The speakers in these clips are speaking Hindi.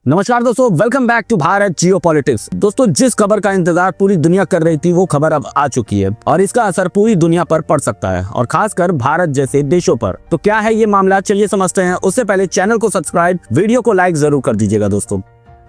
नमस्कार दोस्तों, welcome back to Bharat geopolitics. दोस्तों, जिस खबर का इंतजार पूरी दुनिया कर रही थी वो खबर अब आ चुकी है और इसका असर पूरी दुनिया पर पड़ सकता है और खासकर भारत जैसे देशों पर। तो क्या है ये मामला, चलिए समझते हैं। उससे पहले चैनल को सब्सक्राइब, वीडियो को लाइक जरूर कर दीजिएगा।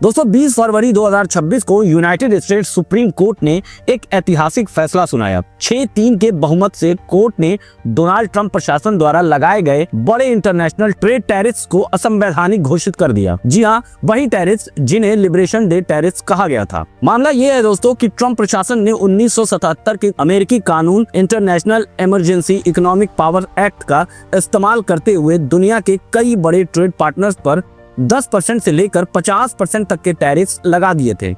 दोस्तों 20 फरवरी 2026 को यूनाइटेड स्टेट्स सुप्रीम कोर्ट ने एक ऐतिहासिक फैसला सुनाया। 6-3 के बहुमत से कोर्ट ने डोनाल्ड ट्रंप प्रशासन द्वारा लगाए गए बड़े इंटरनेशनल ट्रेड टैरिफ्स को असंवैधानिक घोषित कर दिया। जी हाँ, वही टैरिफ्स जिन्हें लिबरेशन डे टैरिफ्स कहा गया था। मामला ये है दोस्तों कि ट्रंप प्रशासन ने 1977 के अमेरिकी कानून international emergency economic power act का इस्तेमाल करते हुए दुनिया के कई बड़े ट्रेड पार्टनर्स पर 10% से लेकर 50% तक के टैरिफ्स लगा दिए थे।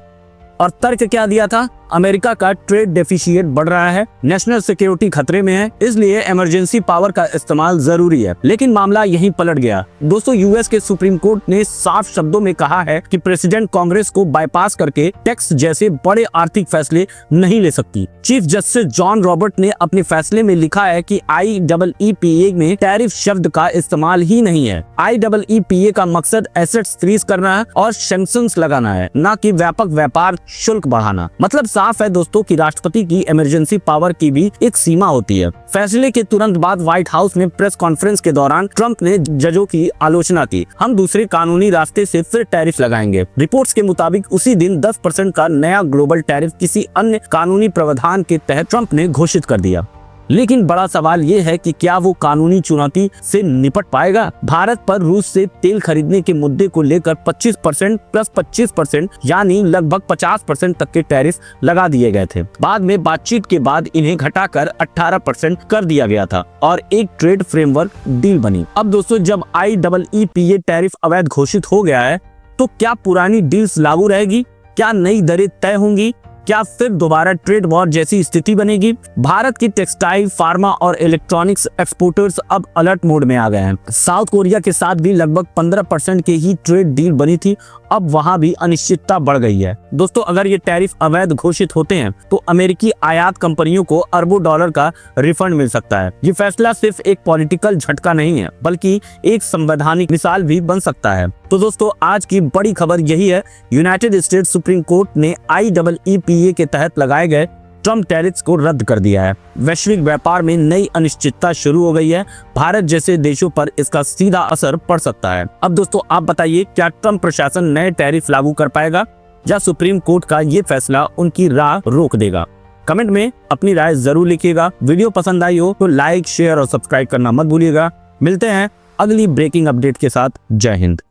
और तर्क क्या दिया था? अमेरिका का ट्रेड डेफिशिएट बढ़ रहा है, नेशनल सिक्योरिटी खतरे में है, इसलिए इमरजेंसी पावर का इस्तेमाल जरूरी है। लेकिन मामला यहीं पलट गया। दोस्तों, यूएस के सुप्रीम कोर्ट ने साफ शब्दों में कहा है कि प्रेसिडेंट कांग्रेस को बाईपास करके टैक्स जैसे बड़े आर्थिक फैसले नहीं ले सकती। चीफ जस्टिस जॉन रॉबर्ट ने अपने फैसले में लिखा है कि IEEPA में टैरिफ शब्द का इस्तेमाल ही नहीं है। IEEPA का मकसद एसेट्स फ्रीज करना है और सैंक्शंस लगाना है, न कि व्यापक व्यापार शुल्क बढ़ाना। मतलब साफ है दोस्तों कि राष्ट्रपति की इमरजेंसी पावर की भी एक सीमा होती है। फैसले के तुरंत बाद व्हाइट हाउस में प्रेस कॉन्फ्रेंस के दौरान ट्रंप ने जजों की आलोचना की। हम दूसरे कानूनी रास्ते से फिर टैरिफ लगाएंगे। रिपोर्ट्स के मुताबिक उसी दिन 10% का नया ग्लोबल टैरिफ किसी अन्य कानूनी प्रावधान के तहत ट्रंप ने घोषित कर दिया। लेकिन बड़ा सवाल ये है कि क्या वो कानूनी चुनौती से निपट पाएगा? भारत पर रूस से तेल खरीदने के मुद्दे को लेकर 25% प्लस 25% यानी लगभग 50% तक के टैरिफ लगा दिए गए थे। बाद में बातचीत के बाद इन्हें घटाकर 18% कर दिया गया था और एक ट्रेड फ्रेमवर्क डील बनी। अब दोस्तों, जब IEEPA टैरिफ अवैध घोषित हो गया है तो क्या पुरानी डील्स लागू रहेगी? क्या नई दरें तय होंगी? क्या फिर दोबारा ट्रेड वॉर जैसी स्थिति बनेगी? भारत की टेक्सटाइल, फार्मा और इलेक्ट्रॉनिक्स एक्सपोर्टर्स अब अलर्ट मोड में आ गए हैं। साउथ कोरिया के साथ भी लगभग 15% की ही ट्रेड डील बनी थी। अब वहां भी अनिश्चितता बढ़ गई है। दोस्तों, अगर ये टैरिफ अवैध घोषित होते हैं तो अमेरिकी आयात कंपनियों को अरबों डॉलर का रिफंड मिल सकता है। ये फैसला सिर्फ एक पॉलिटिकल झटका नहीं है, बल्कि एक संवैधानिक मिसाल भी बन सकता है। तो दोस्तों, आज की बड़ी खबर यही है, यूनाइटेड स्टेट्स सुप्रीम कोर्ट ने IEEPA के तहत लगाए गए ट्रंप टैरिफ्स को रद्द कर दिया है। वैश्विक व्यापार में नई अनिश्चितता शुरू हो गई है। भारत जैसे देशों पर इसका सीधा असर पड़ सकता है। अब दोस्तों, आप बताइए, क्या ट्रंप प्रशासन नए टैरिफ लागू कर पाएगा या सुप्रीम कोर्ट का ये फैसला उनकी राह रोक देगा? कमेंट में अपनी राय जरूर लिखिएगा। वीडियो पसंद आई हो तो लाइक, शेयर और सब्सक्राइब करना मत भूलिएगा। मिलते हैं अगली ब्रेकिंग अपडेट के साथ। जय हिंद।